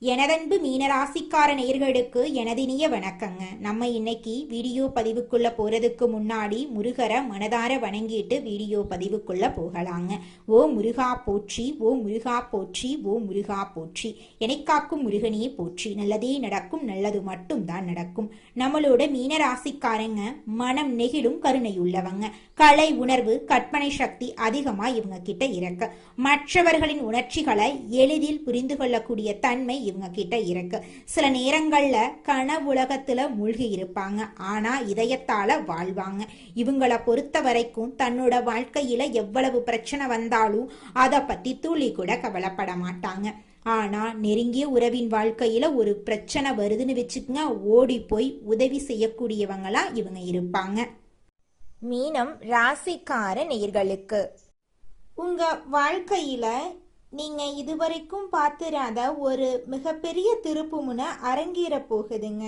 எனதன்பு மீனராசிக்கார நேயர்களுக்கு எனதினிய வணக்கங்க. நம்ம இன்னைக்கு வீடியோ பதிவுக்குள்ள போறதுக்கு முன்னாடி முருகரை மனதார வணங்கிட்டு வீடியோ பதிவுக்குள்ள போகலாங்க. ஓ முருகா போற்றி, ஓ முருகா போற்றி, ஓ முருகா போற்றி. எனைக்காக்கும் முருகனையே போற்றி. நல்லதே நடக்கும், நல்லது மட்டும் தான் நடக்கும். நம்மளோட மீனராசிக்காரங்க மனம் நெகிழும் கருணையுள்ளவங்க. கலை உணர்வு, கற்பனை சக்தி அதிகமா இவங்க கிட்ட இருக்கு. மற்றவர்களின் உணர்ச்சிகளை எளிதில் புரிந்து கொள்ளக்கூடிய தன்மை இவங்க கிட்ட இருக்கு. சில நேரங்கள்ல கனவுலகத்துல மூழ்கி இருப்பாங்க, ஆனா இதயத்தால வாழ்வாங்க. இவங்கள பொறுத்த வரைக்கும் தன்னோட வாழ்க்கையில எவ்வளவு பிரச்சனை வந்தாலும் அதை பத்தி துளி கூட கவலைப்பட மாட்டாங்க. ஆனா நெருங்கிய உறவின் வாழ்க்கையில ஒரு பிரச்சனை வருதுன்னு வச்சுக்கங்க, ஓடி போய் உதவி செய்யக்கூடியவங்களா இவங்க இருப்பாங்க. மீனம் ராசிக்கார நேயர்களுக்கு உங்க வாழ்க்கையில நீங்க இதுவரைக்கும் பார்த்திராத ஒரு மிகப்பெரிய திருப்புமுனை அரங்கேற போகுதுங்க.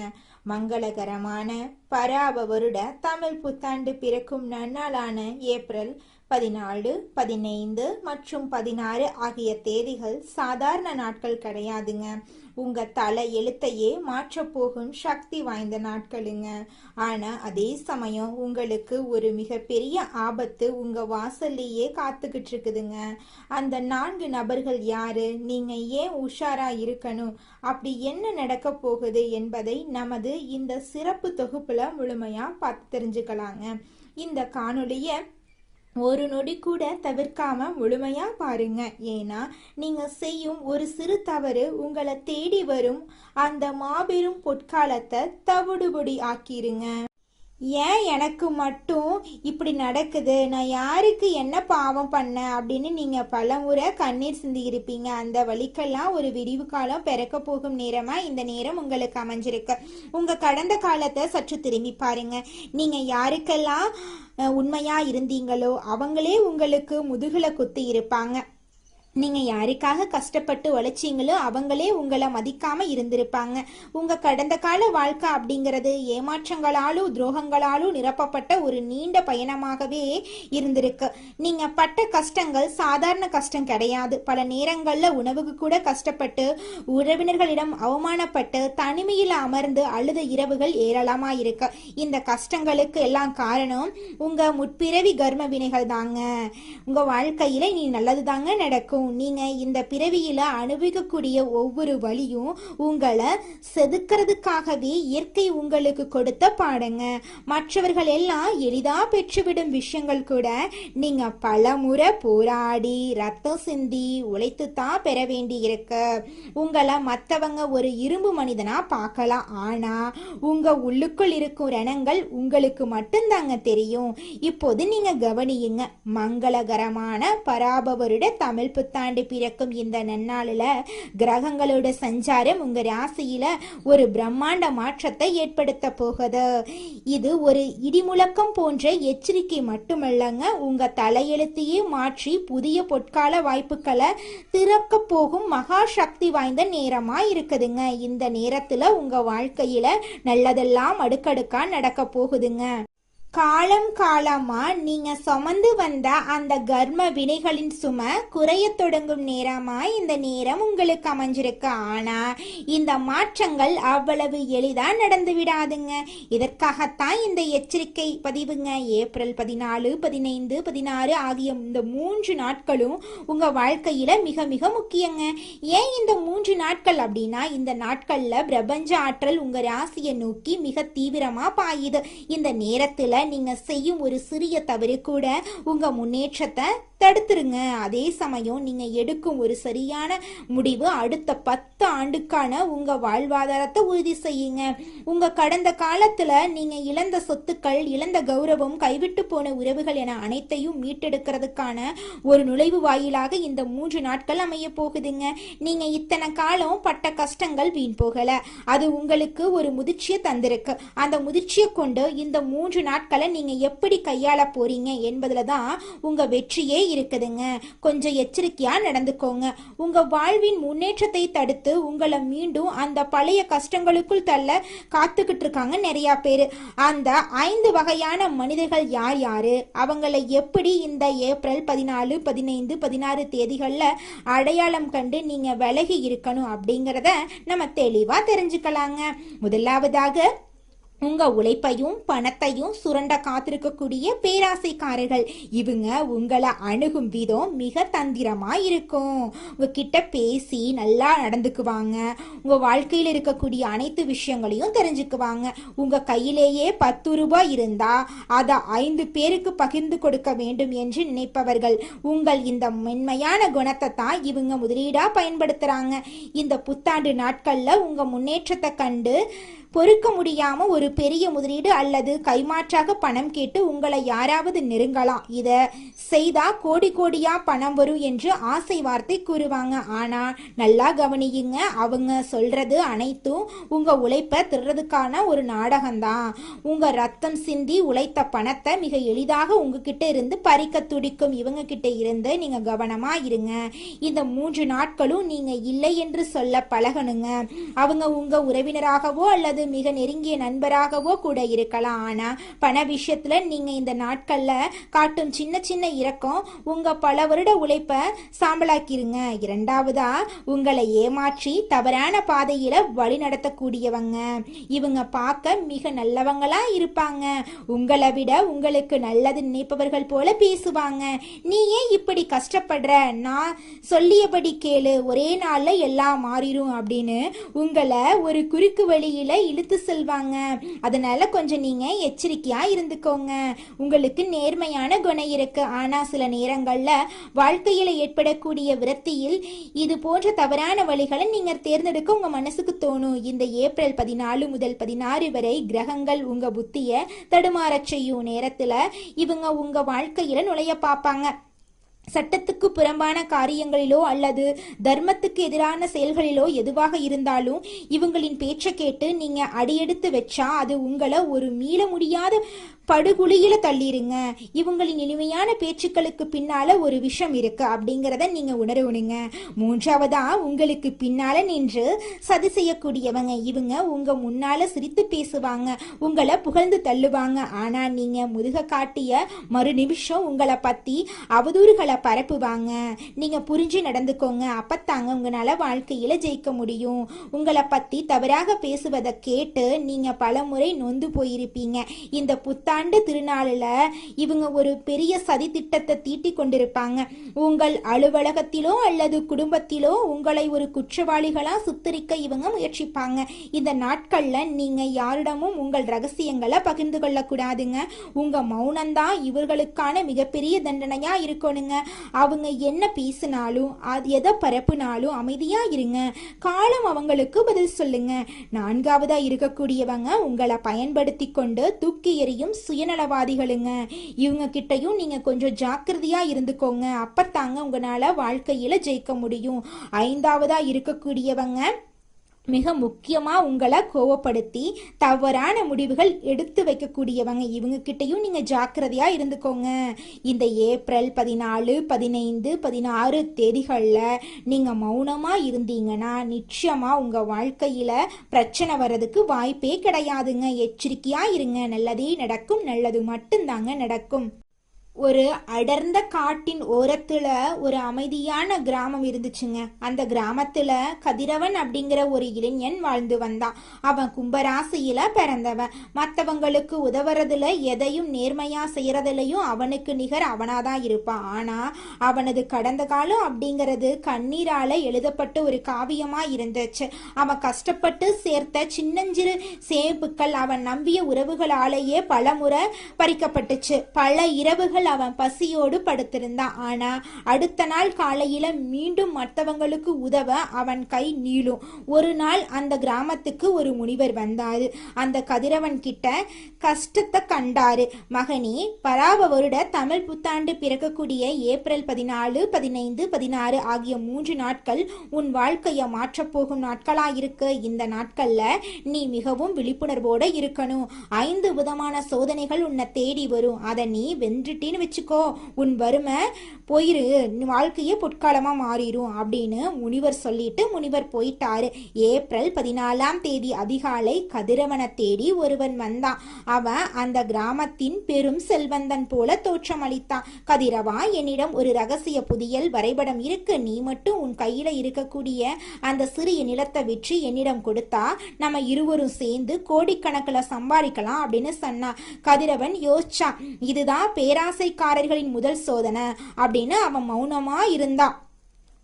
மங்களகரமான பராப வருட தமிழ் புத்தாண்டு பிறக்கும் நன்னாளான ஏப்ரல் 14, 15 மற்றும் 16 ஆகிய தேதிகள் சாதாரண நாட்கள் கிடையாதுங்க. உங்க தலை எழுத்தையே மாற்றப்போகும் சக்தி வாய்ந்த நாட்களுங்க. ஆனா அதே சமயம் உங்களுக்கு ஒரு மிகப்பெரிய ஆபத்து உங்க வாசல்லையே காத்துக்கிட்டு இருக்குதுங்க. அந்த 4 நபர்கள் யாரு, நீங்க ஏன் உஷாரா இருக்கணும், அப்படி என்ன நடக்க போகுது என்பதை நமது இந்த சிறப்பு தொகுப்புல முழுமையா பார்த்து தெரிஞ்சுக்கலாங்க. இந்த காணொளிய ஒரு நொடி கூட தவிர்க்காம முழுமையா பாருங்க. ஏன்னா நீங்க செய்யும் ஒரு சிறு தவறு உங்களை தேடி வரும் அந்த மாபெரும் பொற்காலத்தை தவிடுபொடி ஆக்கிருங்க. ஏன் எனக்கு மட்டும் இப்படி நடக்குது, நான் யாருக்கு என்ன பாவம் பண்ண அப்படின்னு நீங்க பலமுறை கண்ணீர் சிந்தி இருப்பீங்க. அந்த வழிக்கெல்லாம் ஒரு விரிவு காலம் பிறக்க போகும் நேரமா இந்த நேரம் உங்களுக்கு அமைஞ்சிருக்கு. உங்க கடந்த காலத்தை சற்று திரும்பி பாருங்க. நீங்க யாருக்கெல்லாம் உண்மையா இருந்தீங்களோ அவங்களே உங்களுக்கு முதுகுல குத்தி இருப்பாங்க. நீங்க யாருக்காக கஷ்டப்பட்டு உழைச்சிங்களோ அவங்களே உங்களை மதிக்காம இருந்திருப்பாங்க. உங்க கடந்த கால வாழ்க்கை அப்படிங்கிறது ஏமாற்றங்களாலும் துரோகங்களாலும் நிரப்பப்பட்ட ஒரு நீண்ட பயணமாகவே இருந்திருக்கு. நீங்க பட்ட கஷ்டங்கள் சாதாரண கஷ்டம் கிடையாது. பல நேரங்கள்ல உணவுக்கு கூட கஷ்டப்பட்டு, உறவினர்களிடம் அவமானப்பட்டு, தனிமையில் அமர்ந்து அழுத இரவுகள் ஏராளமா இருக்கு. இந்த கஷ்டங்களுக்கு எல்லாம் காரணம் உங்க முற்பிறவி கர்ம வினைகள் தாங்க. உங்க வாழ்க்கையில நீ நல்லது தாங்க நடக்கும். நீங்க இந்த பிறவியில அனுபவிக்கக்கூடிய ஒவ்வொரு வழியும் உங்களை செதுக்கிறதுக்காகவே இயற்கை உங்களுக்கு கொடுத்த பாடங்க. மற்றவர்கள் எல்லாம் எளிதா பெற்றுவிடும் விஷயங்கள் கூட நீங்க பல முறை போராடி ரத்தம் சிந்தி உழைத்து தான் பெற வேண்டி இருக்கு. உங்களை மற்றவங்க ஒரு இரும்பு மனிதனா பார்க்கலாம், ஆனா உங்க உள்ளுக்குள் இருக்கும் ரணங்கள் உங்களுக்கு மட்டும்தாங்க தெரியும். இப்போது நீங்க கவனியுங்க. மங்களகரமான பராபவருட தமிழ் புத்தாண்டு பிறக்கும் இந்த நன்னாளில கிரகங்களோட சஞ்சாரம் உங்க ராசியில ஒரு பிரம்மாண்ட மாற்றத்தை ஏற்படுத்த போகுது. இது ஒரு இடிமுழக்கம் போன்ற எச்சரிக்கை மட்டுமல்லங்க, உங்க தலையெழுத்தையே மாற்றி புதிய பொற்கால வாய்ப்புகளை திறக்க போகும் மகா சக்தி வாய்ந்த நேரமா இருக்குதுங்க. இந்த நேரத்துல உங்க வாழ்க்கையில நல்லதெல்லாம் அடுக்கடுக்கா நடக்க போகுதுங்க. காலம் காலமா நீங்க சுமந்து வந்த அந்த கர்ம வினைகளின் சுமை குறைய தொடங்கும் நேரமா இந்த நேரம் உங்களுக்கு அமைஞ்சிருக்கு. ஆனா இந்த மாற்றங்கள் அவ்வளவு எளிதா நடந்து விடாதுங்க. இதற்காகத்தான் இந்த எச்சரிக்கை பதிவுங்க. ஏப்ரல் 14, 15, 16 ஆகிய இந்த 3 நாட்களும் உங்க வாழ்க்கையில மிக மிக முக்கியங்க. ஏன் இந்த 3 நாட்கள் அப்படின்னா, இந்த நாட்கள்ல பிரபஞ்ச ஆற்றல் உங்க ராசியை நோக்கி மிக தீவிரமா பாயுது. இந்த நேரத்துல நீங்க செய்யும் ஒரு சிறிய தவறு கூட உங்க முன்னேற்றத்தை தடுத்துருங்க. அதே சமயம் நீங்க எடுக்கும் ஒரு சரியான முடிவு அடுத்த 10 ஆண்டுக்கான உங்க வாழ்வாதாரத்தை உறுதி செய்யுங்க. உங்க கடந்த காலத்துல நீங்க இழந்த சொத்துக்கள், இழந்த கௌரவம், கைவிட்டு போன உறவுகள் என அனைத்தையும் மீட்டெடுக்கிறதுக்கான ஒரு நுழைவு வாயிலாக இந்த 3 நாட்கள் அமைய போகுதுங்க. நீங்க இத்தனை காலம் பட்ட கஷ்டங்கள் வீண் போகல, அது உங்களுக்கு ஒரு முதிர்ச்சியை தந்திருக்கு. அந்த முதிர்ச்சியை கொண்டு இந்த 3 நாட்கள் நாட்களை நீங்க எப்படி கையாள போறீங்க என்பதுல தான் உங்க வெற்றியே இருக்குதுங்க. கொஞ்சம் எச்சரிக்கையா நடந்துக்கோங்க. உங்க வாழ்வின் முன்னேற்றத்தை தடுத்து உங்களை மீண்டும் அந்த பழைய கஷ்டங்களுக்குள் தள்ள காத்துக்கிட்டு இருக்காங்க நிறைய பேர். அந்த 5 வகையான மனிதர்கள் யார் யாரு, அவங்களை எப்படி இந்த ஏப்ரல் 14, 15, 16 தேதிகள்ல அடையாளம் கண்டு நீங்க விலகி இருக்கணும் அப்படிங்கிறத நம்ம தெளிவா தெரிஞ்சுக்கலாங்க. முதலாவதாக, உங்க உழைப்பையும் பணத்தையும் சுரண்ட காத்திருக்கக்கூடிய பேராசைக்காரர்கள். இவங்க உங்களை அணுகும் விதம் மிக தந்திரமா இருக்கும். உங்ககிட்ட பேசி நல்லா நடந்துக்குவாங்க. உங்க வாழ்க்கையில் இருக்கக்கூடிய அனைத்து விஷயங்களையும் தெரிஞ்சுக்குவாங்க. உங்க கையிலேயே 10 ரூபாய் இருந்தா அதை 5 பேருக்கு பகிர்ந்து கொடுக்க வேண்டும் என்று நினைப்பவர்கள். உங்கள் இந்த மென்மையான குணத்தை தான் இவங்க முதலீடா பயன்படுத்துறாங்க. இந்த புத்தாண்டு நாட்கள்ல உங்க முன்னேற்றத்தை கண்டு பொறுக்க முடியாம ஒரு பெரிய முதலீடு அல்லது கைமாற்றாக பணம் கேட்டு உங்களை யாராவது நெருங்கலாம். இத செய்தா கோடி கோடியா பணம் வரும் என்று ஆசை வார்த்தை கூறுவாங்க. ஆனா நல்லா கவனியுங்க, அவங்க சொல்றது அனைத்தும் உங்க உழைப்பை திருறதுக்கான ஒரு நாடகம்தான். உங்க ரத்தம் சிந்தி உழைத்த பணத்தை மிக எளிதாக உங்ககிட்ட இருந்து பறிக்க துடிக்கும் இவங்க கிட்ட இருந்து நீங்க கவனமா இருங்க. இந்த 3 நாட்களும் நீங்க இல்லை என்று சொல்ல பழகணுங்க. அவங்க உங்க உறவினராகவோ அல்லது மிக நெருங்கிய நண்பராகவோ கூட இருக்கலாம். ஆனா பண விஷயத்துல நீங்க இந்த நாட்கள்ல காட்டும் சின்ன சின்ன இரக்கம் உங்க பல வருட உழைப்ப சாம்பலாக்கிருங்க. இரண்டாவதா, உங்களை ஏமாற்றி தவறான பாதையில வழி நடத்தக்கூடியவங்க. இவங்க பார்க்க மிக நல்லவங்களா இருப்பாங்க. உங்களை விட உங்களுக்கு நல்லது நினைப்பவர்கள் போல பேசுவாங்க. நீ ஏன் இப்படி கஷ்டப்படுற, நான் சொல்லியபடி கேளு, ஒரே நாள்ல எல்லாம் மாறிடும் அப்படின்னு உங்களை ஒரு குறுக்கு வழியில இழுத்து செல்வாங்க. அதனால கொஞ்சம் நீங்க எச்சரிக்கையா இருந்துக்கோங்க. உங்களுக்கு நேர்மையான குணம் இருக்கு. ஆனா சில நேரங்கள்ல வாழ்க்கையில ஏற்படக்கூடிய விரக்தியில் இது போன்ற தவறான வழிகளை நீங்க தேர்ந்தெடுக்க உங்க மனசுக்கு தோணும். இந்த ஏப்ரல் 14 முதல் 16 வரை கிரகங்கள் உங்க புத்திய தடுமாறச் செய்யும் நேரத்துல இவங்க உங்க வாழ்க்கையில நுழைய பார்ப்பாங்க. சட்டத்துக்கு புறம்பான காரியங்களிலோ அல்லது தர்மத்துக்கு எதிரான செயல்களிலோ எதுவாக இருந்தாலும் இவங்களின் பேச்சை கேட்டு நீங்க அடியெடுத்து வச்சா அது உங்களை ஒரு மீள முடியாத படுகுழியில தள்ளிருங்க. இவங்களின் இனிமையான பேச்சுக்களுக்கு பின்னால ஒரு விஷம் இருக்கு அப்படிங்கிறத நீங்க உணரணுங்க. மூன்றாவதா, உங்களுக்கு பின்னால நின்று சதி செய்யக்கூடியவங்க. இவங்க உங்க முன்னால சிரித்து பேசுவாங்க, உங்களை புகழ்ந்து தள்ளுவாங்க. ஆனா நீங்க முதுக காட்டிய மறு நிமிஷம் உங்களை பத்தி அவதூறுகளை பரப்புவாங்க. நீங்க புரிஞ்சு நடந்துக்கோங்க. அப்பத்தாங்க உங்களால வாழ்க்கையில ஜெயிக்க முடியும். உங்களை பத்தி தவறாக பேசுவதை கேட்டு நீங்க பலமுறை நொந்து போயிருப்பீங்க. இந்த புத்தாண்டு திருநாளில் இவங்க ஒரு பெரிய சதி திட்டத்தை தீட்டி கொண்டிருப்பாங்க. உங்கள் அலுவலகத்திலோ அல்லது குடும்பத்திலோ உங்களை ஒரு குற்றவாளிகளா சித்தரிக்க இவங்க முயற்சிப்பாங்க. இந்த நாட்கள்ல நீங்க யாரிடமும் உங்கள் ரகசியங்களை பகிர்ந்து கொள்ளக்கூடாதுங்க. உங்க மௌனம்தான் இவர்களுக்கான மிகப்பெரிய தண்டனையா இருக்கணுங்க. அவங்க என்ன பேசினாலும் எதை பரப்புனாலும் அமைதியா இருங்க. காலம் அவங்களுக்கு பதில் சொல்லுங்க. நான்காவதா இருக்கக்கூடியவங்க உங்களை பயன்படுத்தி கொண்டு தூக்கி எறியும் சுயநலவாதிகளுங்க. இவங்க கிட்டையும் நீங்க கொஞ்சம் ஜாக்கிரதையா இருந்துக்கோங்க. அப்பத்தாங்க உங்களால வாழ்க்கையில ஜெயிக்க முடியும். ஐந்தாவதா இருக்கக்கூடியவங்க மிக முக்கியமா உங்களை கோவப்படுத்தி தவறான முடிவுகள் எடுத்து வைக்கக்கூடியவங்க. இவங்க கிட்டையும் நீங்க ஜாக்கிரதையா இருந்துக்கோங்க. இந்த ஏப்ரல் 14, 15, 16 தேதிகள்ல நீங்க மௌனமா இருந்தீங்கன்னா நிச்சயமா உங்க வாழ்க்கையில பிரச்சனை வர்றதுக்கு வாய்ப்பே கிடையாதுங்க. எச்சரிக்கையா இருங்க. நல்லதே நடக்கும். நல்லது மட்டும்தாங்க நடக்கும். ஒரு அடர்ந்த காட்டின் ஓரத்துல ஒரு அமைதியான கிராமம் இருந்துச்சுங்க. அந்த கிராமத்துல கதிரவன் அப்படிங்கிற ஒரு இளைஞன் வாழ்ந்து வந்தான். அவன் கும்பராசியில பிறந்தவன். மற்றவங்களுக்கு உதவுறதுல எதையும் நேர்மையா செய்யறதுலையும் அவனுக்கு நிகர் அவனாதான் இருப்பான். ஆனா அவனது கடந்த காலம் அப்படிங்கிறது கண்ணீரால எழுதப்பட்ட ஒரு காவியமா இருந்துச்சு. அவன் கஷ்டப்பட்டு சேர்த்த சின்னஞ்சிறு சேப்புக்கள் அவன் நம்பிய உறவுகளாலேயே பல முறை பறிக்கப்பட்டுச்சு. பல இரவுகள் நாட்கள் அவன் பசியோடு படுத்திருந்தான். ஆனா அடுத்த நாள் காலையில மீண்டும் மற்றவங்களுக்கு உதவ அவன் கை நீளும். ஒரு நாள் அந்த கிராமத்துக்கு ஒரு முனிவர் வந்தாரு. அந்த கதிரவன் கிட்ட கஷ்டத்தை கண்டாரு. மகனே, பராவ வருட தமிழ் புத்தாண்டு பிறக்கக்கூடிய ஏப்ரல் 14, 15, 16 ஆகிய 3 நாட்கள் உன் வாழ்க்கைய மாற்றப்போகும் நாட்களாயிருக்கு. இந்த நாட்கள்ல நீ மிகவும் விழிப்புணர்வோட இருக்கணும். 5 விதமான சோதனைகள் உன்னை தேடி வரும். அதை நீ வென்றுட்டின்னு வச்சுக்கோ, உன் வறுமை போயிரு, வாழ்க்கையே பொற்காலமா மாறிடும் அப்படின்னு முனிவர் சொல்லிட்டு முனிவர் போயிட்டாரு. ஏப்ரல் 14ஆம் தேதி அதிகாலை கதிரவனை தேடி ஒருவன் வந்தான். அவன் அந்த கிராமத்தின் பெரும் செல்வந்தன் போல தோற்றமளித்தான். கதிரவா, என்னிடம் ஒரு ரகசிய புதியல் வரைபடம் இருக்கு. நீ மட்டும் உன் கையில இருக்கக்கூடிய அந்த சிறிய நிலத்தை விற்று என்னிடம் கொடுத்தா நம்ம இருவரும் சேர்ந்து கோடிக்கணக்கில் சம்பாதிக்கலாம் அப்படின்னு சொன்னான். கதிரவன் யோசிச்சான், இதுதான் பேராசைக்காரர்களின் முதல் சோதனை அப்படின்னு அவன் மௌனமா இருந்தான்.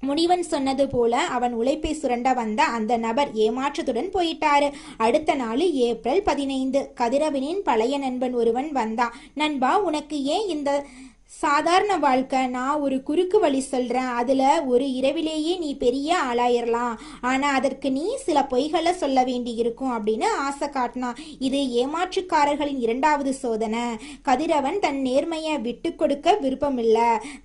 முனிவன் சொன்னது போல அவன் உழைப்பை சுரண்ட வந்த அந்த நபர் ஏமாற்றத்துடன் போயிட்டாரு. அடுத்த நாள் ஏப்ரல் 15, கதிரவனின் பழைய நண்பன் ஒருவன் வந்தான். நண்பா, உனக்கு ஏன் இந்த சாதாரண வாழ்க்கை? நான் ஒரு குறுக்கு வழி சொல்றேன். அதுல ஒரு இரவிலேயே நீ பெரிய ஆளாயிரலாம். ஆனா அதற்கு நீ சில பொய்களை சொல்ல வேண்டி இருக்கும் அப்படின்னு ஆசை காட்டினான். இது ஏமாற்றுக்காரர்களின் 2வது சோதனை. கதிரவன் தன் நேர்மையை விட்டு கொடுக்க விருப்பமில்ல.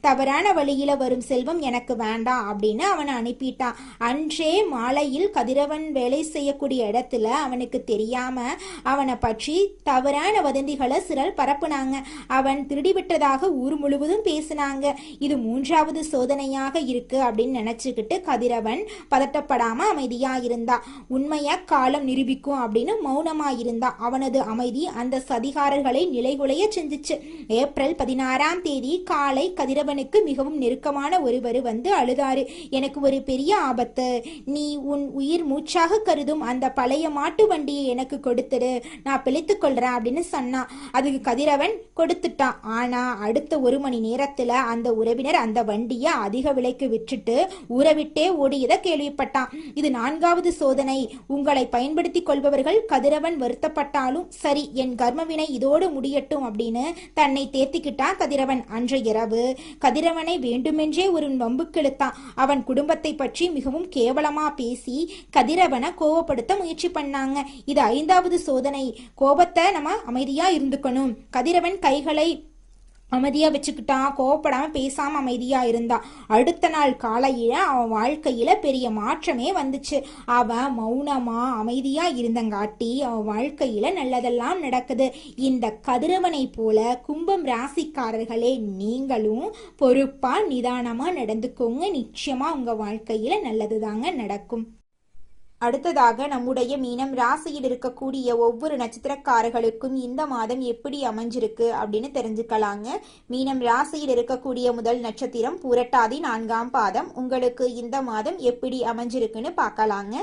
தவறான வழியில வரும் செல்வம் எனக்கு வேண்டாம் அப்படின்னு அவனை அனுப்பிட்டான். அன்றே மாலையில் கதிரவன் வேலை செய்யக்கூடிய இடத்துல அவனுக்கு தெரியாம அவனை பற்றி தவறான வதந்திகளை சிலர் பரப்புனாங்க. அவன் திருடிவிட்டதாக ஊர் முழுவதும் பேசினாங்க. இது 3வது சோதனையாக இருக்கு அப்படின்னு நினைச்சுக்கிட்டு கதிரவன் பதட்டப்படாம அமைதியா இருந்தா. உண்மையா காலம் நிரூபிக்கும் அப்படின்னு மௌனமா இருந்தா. அவனது அமைதி அந்த சதிகாரர்களை நிலைகுலைய செஞ்சிச்சு. ஏப்ரல் 16ஆம் தேதி காலை கதிரவனுக்கு மிகவும் நெருக்கமான ஒருவர் வந்து அழுதாரு. எனக்கு ஒரு பெரிய ஆபத்து. நீ உன் உயிர் மூச்சாக கருதும் அந்த பழைய மாட்டு வண்டியை எனக்கு கொடுத்துடு, நான் பிழைத்துக் கொள்றேன் அப்படின்னு சொன்னான். அதுக்கு கதிரவன் கொடுத்துட்டான். ஆனா அடுத்த 1 மணி நேரத்துல அந்த உறவினர் அந்த வண்டியை அதிக விலைக்கு விற்றுட்டு ஊரை விட்டே ஓடியதை கேள்விப்பட்டான். இது 4வது சோதனை. உங்களை பயன்படுத்தி கொள்பவர்கள். கதிரவன் வருத்தப்பட்டாலும் சரி, என் கர்மவினை இதோடு முடியட்டும் அப்படின்னு தன்னை தேத்திக்கிட்டான் கதிரவன். அன்றைய இரவு கதிரவனை வேண்டுமென்றே ஒரு வம்புக்கிழுத்தான். அவன் குடும்பத்தை பற்றி மிகவும் கேவலமா பேசி கதிரவனை கோவப்படுத்த முயற்சி பண்ணாங்க. இது 5வது சோதனை. கோபத்தை நம்ம அமைதியா இருந்துக்கணும். கதிரவன் கைகளை அமைதியா வச்சுக்கிட்டான். கோவப்படாம பேசாம அமைதியா இருந்தான். அடுத்த நாள் காலையில அவன் வாழ்க்கையில பெரிய மாற்றமே வந்துச்சு. அவன் மௌனமா அமைதியா இருந்தங்காட்டி அவன் வாழ்க்கையில நல்லதெல்லாம் நடக்குது. இந்த கதிரவனை போல கும்பம் ராசிக்காரர்களே, நீங்களும் பொறுப்பா நிதானமா நடந்துக்கோங்க. நிச்சயமா உங்க வாழ்க்கையில நல்லதுதாங்க நடக்கும். அடுத்ததாக நம்முடைய மீனம் ராசியில் இருக்கக்கூடிய ஒவ்வொரு நட்சத்திரக்காரர்களுக்கும் இந்த மாதம் எப்படி அமைஞ்சிருக்கு அப்படின்னு தெரிஞ்சுக்கலாங்க. மீனம் ராசியில் இருக்கக்கூடிய முதல் நட்சத்திரம் பூரட்டாதி 4ஆம் பாதம். உங்களுக்கு இந்த மாதம் எப்படி அமைஞ்சிருக்குன்னு பார்க்கலாங்க.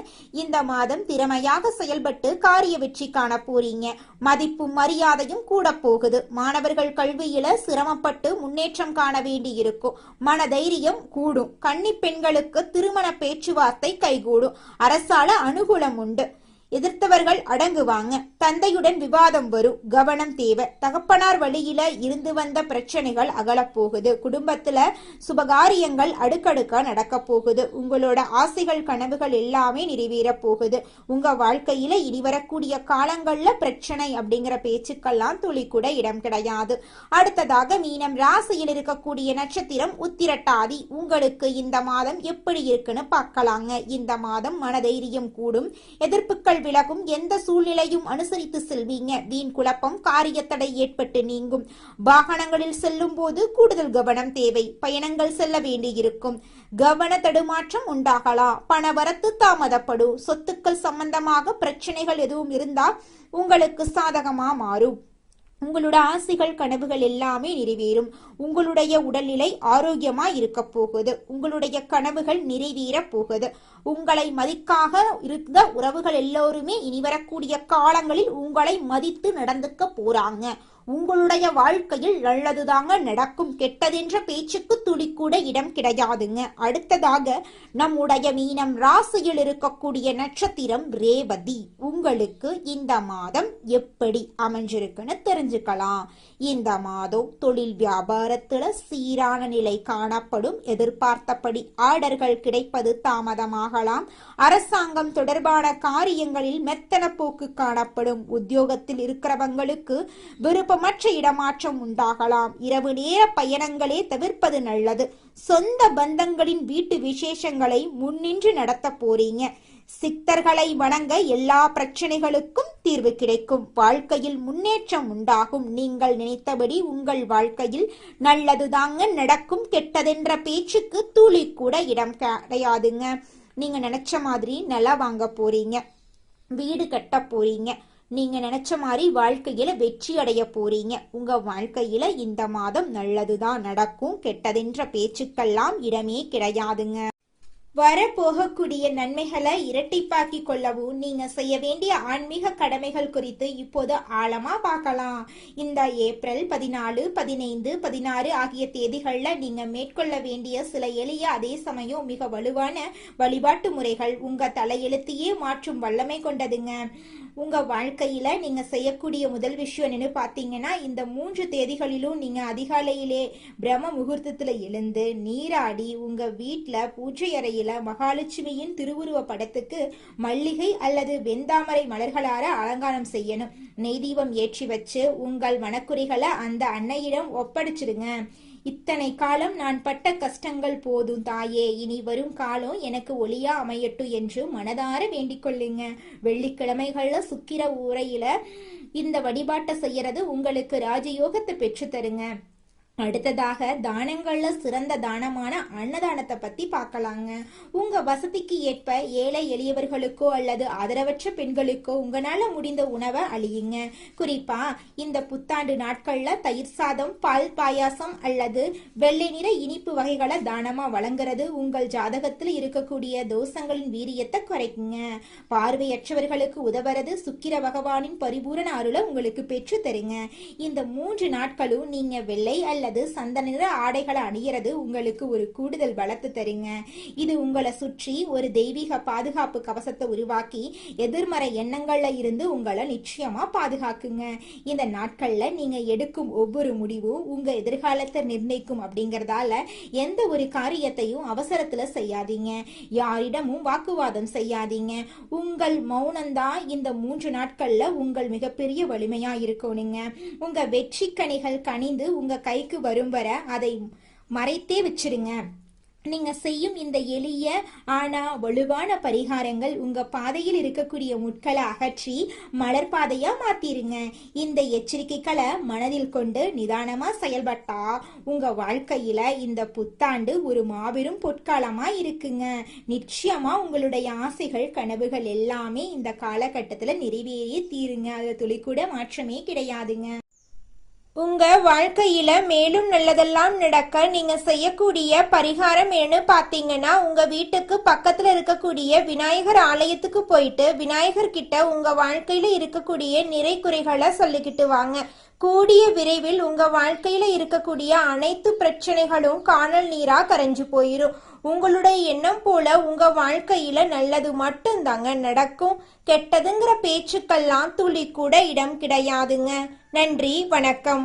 இந்த மாதம் திறமையாக செயல்பட்டு காரிய வெற்றி காண போறீங்க. மதிப்பும் மரியாதையும் கூட போகுது. மாணவர்கள் கல்வியில சிரமப்பட்டு முன்னேற்றம் காண வேண்டி இருக்கும். மனதைரியம் கூடும். கன்னி பெண்களுக்கு திருமண பேச்சுவார்த்தை கைகூடும். அரசால அனுகூலம் உண்டு. எதிர்த்தவர்கள் அடங்குவாங்க. தந்தையுடன் விவாதம் வரும். கவனம் தேவை. தகப்பனார் வழியில இருந்து வந்த பிரச்சனைகள் அகலப்போகுது. குடும்பத்துல சுபகாரியங்கள் அடுக்கடுக்கா நடக்க போகுது. உங்களோட ஆசைகள் கனவுகள் எல்லாமே நிறைவேற போகுது. உங்க வாழ்க்கையில இனி வரக்கூடிய காலங்கள்ல பிரச்சனை அப்படிங்கிற பேச்சுக்கெல்லாம் துளி கூட இடம் கிடையாது. அடுத்ததாக மீனம் ராசியில் இருக்கக்கூடிய நட்சத்திரம் உத்திரட்டாதி. உங்களுக்கு இந்த மாதம் எப்படி இருக்குன்னு பார்க்கலாங்க. இந்த மாதம் மனதைரியம் கூடும். எதிர்ப்புகள் விலகும். எந்த சூழ்நிலையும் அனுசரித்து செல்வீங்க. வீண் குழப்பம், காரியத்தடை ஏற்பட்டு நீங்கும். வாகனங்களில் செல்லும் போது கூடுதல் கவனம் தேவை. பயணங்கள் செல்ல வேண்டியிருக்கும். கவன தடுமாற்றம் உண்டாகலாம். பணவரத்து தாமதப்படும். சொத்துக்கள் சம்பந்தமாக பிரச்சனைகள் எதுவும் இருந்தால் உங்களுக்கு சாதகமா மாறும். உங்களோட ஆசைகள் கனவுகள் எல்லாமே நிறைவேறும். உங்களுடைய உடல்நிலை ஆரோக்கியமா இருக்க போகுது. உங்களுடைய கனவுகள் நிறைவேற போகுது. உங்களை மதிக்காக இருந்த உறவுகள் எல்லோருமே இனி வரக்கூடிய காலங்களில் உங்களை மதித்து நடந்துக்க போறாங்க. உங்களுடைய வாழ்க்கையில் நல்லதுதாங்க நடக்கும். கெட்டதென்ற பேச்சுக்கு துளி கூட இடம் கிடையாதுங்க. அடுத்ததாக நம்முடைய மீனம் ராசியில் இருக்கக்கூடிய நட்சத்திரம் ரேவதி. உங்களுக்கு இந்த மாதம் எப்படி அமைஞ்சிருக்குன்னு தெரிஞ்சுக்கலாம். இந்த மாதம் தொழில் வியாபாரத்துல சீரான நிலை காணப்படும். எதிர்பார்த்தபடி ஆர்டர்கள் கிடைப்பது தாமதமாகலாம். அரசாங்கம் தொடர்பான காரியங்களில் மெத்தன போக்கு காணப்படும். உத்தியோகத்தில் இருக்கிறவங்களுக்கு விருப்பமற்ற இடமாற்றம் உண்டாகலாம். இரவு நேர பயணங்களே தவிர்ப்பது நல்லது. சொந்த பந்தங்களின் வீட்டு விசேஷங்களை முன்னின்று நடத்த போறீங்க. சித்தர்களை வணங்க எல்லா பிரச்சனைகளுக்கும் தீர்வு கிடைக்கும். வாழ்க்கையில் முன்னேற்றம் உண்டாகும். நீங்கள் நினைத்தபடி உங்கள் வாழ்க்கையில் நல்லதுதாங்க நடக்கும். கெட்டதென்ற பேச்சுக்கு துளி கூட இடம் கிடையாதுங்க. நீங்க நினைச்ச மாதிரி நிலம் வாங்க போறீங்க, வீடு கட்ட போறீங்க, நீங்க நினைச்ச மாதிரி வாழ்க்கையில வெற்றி அடைய போறீங்க. உங்க வாழ்க்கையில இந்த மாதம் நல்லதுதான் நடக்கும். கெட்டதென்ற பேச்சுக்கெல்லாம் இடமே கிடையாதுங்க. வரப்போகக்கூடிய நன்மைகளை இரட்டிப்பாக்கி கொள்ளவும் நீங்க செய்ய வேண்டிய ஆன்மீக கடமைகள் குறித்து இப்போது ஆழமா பார்க்கலாம். இந்த ஏப்ரல் 14, 15, 16 ஆகிய தேதிகள்ல நீங்க மேற்கொள்ள வேண்டிய சில எளிய அதே சமயம் மிக வலுவான வழிபாட்டு முறைகள் உங்க தலையெழுத்தையே மாற்றும் வல்லமை கொண்டதுங்க. உங்க வாழ்க்கையில நீங்க செய்யக்கூடிய முதல் விஷயம் என்னன்னு பாத்தீங்கன்னா, இந்த 3 தேதிகளிலும் நீங்க அதிகாலையிலே பிரம்ம முகூர்த்தத்துல எழுந்து நீராடி உங்க வீட்டுல பூஜை அறையில மகாலட்சுமியின் திருவுருவ படத்துக்கு மல்லிகை அல்லது வெந்தாமரை மலர்களால அலங்காரம் செய்யணும். நெய் தீபம் ஏற்றி வச்சு உங்கள் மனக்குறைகளை அந்த அன்னையிடம் ஒப்படைச்சிடுங்க. இத்தனை காலம் நான் பட்ட கஷ்டங்கள் போதும் தாயே, இனி வரும் காலம் எனக்கு ஒளியா அமையட்டும் என்று மனதார வேண்டிக் கொள்ளுங்க. வெள்ளிக்கிழமைகள்ல சுக்கிர உரையில இந்த வழிபாட்டை செய்யறது உங்களுக்கு ராஜயோகத்தை பெற்று தருங்க. அடுத்ததாக தானங்கள்ல சிறந்த தானமான அன்னதானத்தை பத்தி பார்க்கலாங்க. உங்க வசதிக்கு ஏற்ப ஏழை எளியவர்களுக்கோ அல்லது ஆதரவற்ற பெண்களுக்கோ உங்களால முடிந்த உணவை அளியுங்க. குறிப்பா இந்த புத்தாண்டு நாட்கள்ல தயிர் சாதம், பால் பாயாசம் அல்லது வெள்ளை நிற இனிப்பு வகைகளை தானமா வழங்குறது உங்கள் ஜாதகத்தில் இருக்கக்கூடிய தோஷங்களின் வீரியத்தை குறைக்குங்க. பார்வையற்றவர்களுக்கு உதவுறது சுக்கிர பகவானின் பரிபூரண அருளை உங்களுக்கு பெற்று தருங்க. இந்த 3 நாட்களும் நீங்க வெள்ளை அல்லது சந்தன நிற ஆடைகளை அணிகிறது உங்களுக்கு ஒரு கூடுதல் பலத்தை தருங்க. இது உங்களை சுற்றி ஒரு தெய்வீக பாதுகாப்பு கவசத்தை உருவாக்கி எதிர்மறை எண்ணங்கள்ல இருந்து உங்களை நிச்சயமா பாதுகாக்குங்க. இந்த நாட்கள்ல நீங்க எடுக்கும் ஒவ்வொரு முடிவும் உங்க எதிர்காலத்தை நிர்ணயிக்கும். அப்படிங்கறதால எந்த ஒரு காரியத்தையும் அவசரத்துல செய்யாதீங்க. யாரிடமும் வாக்குவாதம் செய்யாதீங்க. உங்கள் மௌனம்தான் இந்த 3 நாட்கள்ல உங்கள் மிகப்பெரிய வலிமையா இருக்கணுங்க. உங்க வெற்றி கனிகள் கனிந்து உங்க கைக்கு வரும் வர அதை மறைத்தே வச்சிருங்க. நீங்க செய்யும் இந்த எளிய ஆனா வலுவான பரிகாரங்கள் உங்க பாதையில் இருக்கக்கூடிய முட்களை அகற்றி மலர் பாதையா மாத்திருங்க. இந்த எச்சரிக்கைகளை மனதில் கொண்டு நிதானமா செயல்பட்டா உங்க வாழ்க்கையில இந்த புத்தாண்டு ஒரு மாபெரும் பொற்காலமா இருக்குங்க. நிச்சயமா உங்களுடைய ஆசைகள் கனவுகள் எல்லாமே இந்த காலகட்டத்துல நிறைவேறிய தீருங்க. அதுல துளி கூட மாற்றமே கிடையாதுங்க. உங்க வாழ்க்கையில மேலும் நல்லதெல்லாம் நடக்க நீங்க செய்யக்கூடிய பரிகாரம் என்ன பாத்தீங்கன்னா, உங்க வீட்டுக்கு பக்கத்துல இருக்கக்கூடிய விநாயகர் ஆலயத்துக்கு போயிட்டு விநாயகர் கிட்ட உங்க வாழ்க்கையில இருக்கக்கூடிய நிறை குறைகளை சொல்லிக்கிட்டு வாங்க. கூடிய விரைவில் உங்க வாழ்க்கையில இருக்கக்கூடிய அனைத்து பிரச்சனைகளும் காணல் நீரா கரைஞ்சு போயிரும். உங்களுடைய எண்ணம் போல உங்க வாழ்க்கையில நல்லது மட்டும்தாங்க நடக்கும். கெட்டதுங்கிற பேச்சுக்கெல்லாம் துளி கூட இடம் கிடையாதுங்க. நன்றி, வணக்கம்.